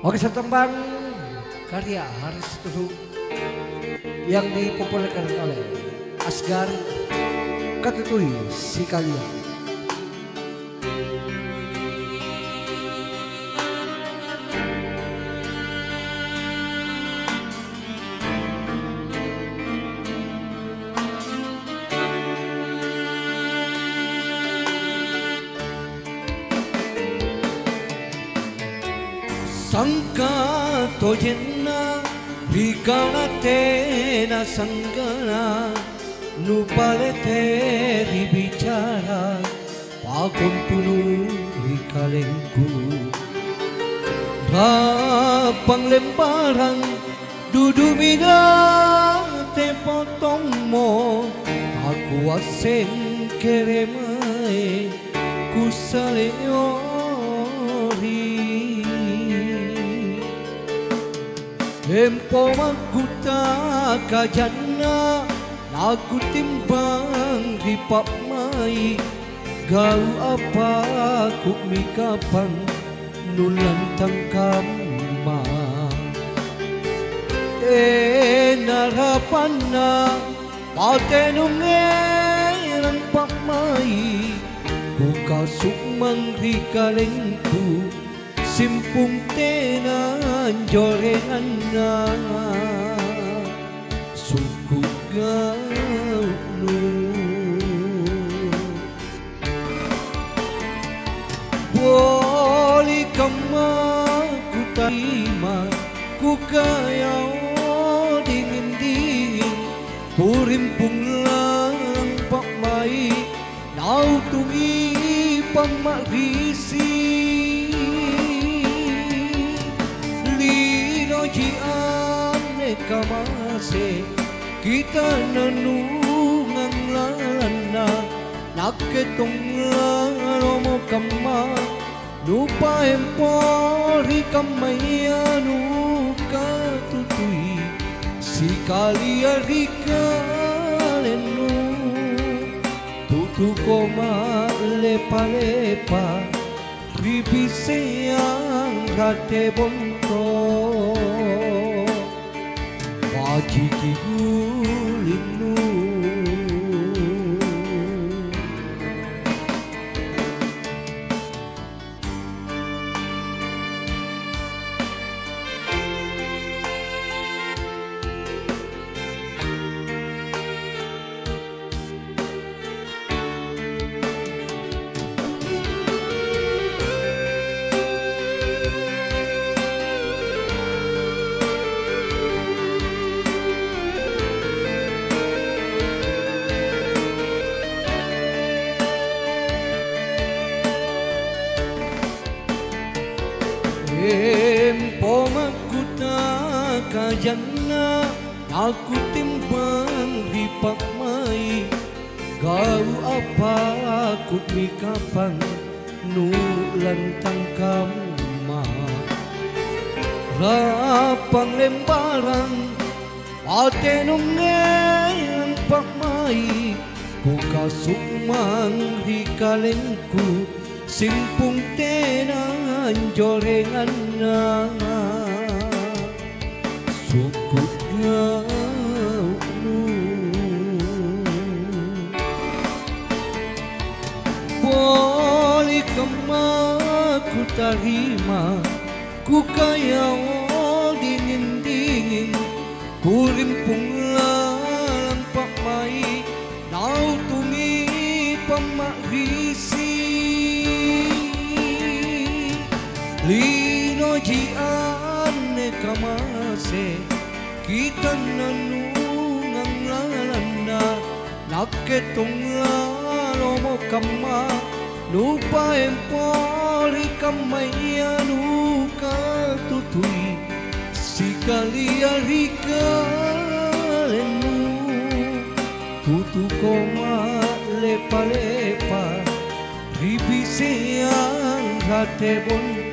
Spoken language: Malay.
Oke, setembang karya Haris Tuhu yang dipopulerkan oleh Asgar Katutui Si Kalian. Sangka tojenna rikana tena sanggana nupalete dibicara pakuntunu rikalengku rapang lembaran dudumida te potongmo aku asen keremae kusaleori Empo makuta kajana aku timbang di pak mai gau apa ku mikapan nulan tangkama narapana patenungeran pak mai buka sukmang rikalengku simpung tenan jorengan na suku gaulu boleh kama ku terima ku kaya dingin purimpung lang pak mai nau tungi pamak risi jiane kamase kita nanungang lana naketong lano kama lupa empori kamayanu katutui si kalia rikalenu tutu koma lepa-lepa ribiseyang rate bonto Jiki gulinu Empo makuta kajana aku timbang di pak mai gau apa aku mikapan nulan tangkama rapang lembaran patenungan pak mai buka sukmang rikalengku simpung tenan jorengan na suku gaulu boleh kama ku terima ku kaya dingin ku rimpung lang pak mai nau tungi pamak risi Lino jiane kamase kita nanungang lalana naketong lalo kama lupa empori kamayanu katutui si kalia rikalenu tutu koma lepa-lepa ribiseyang rate bon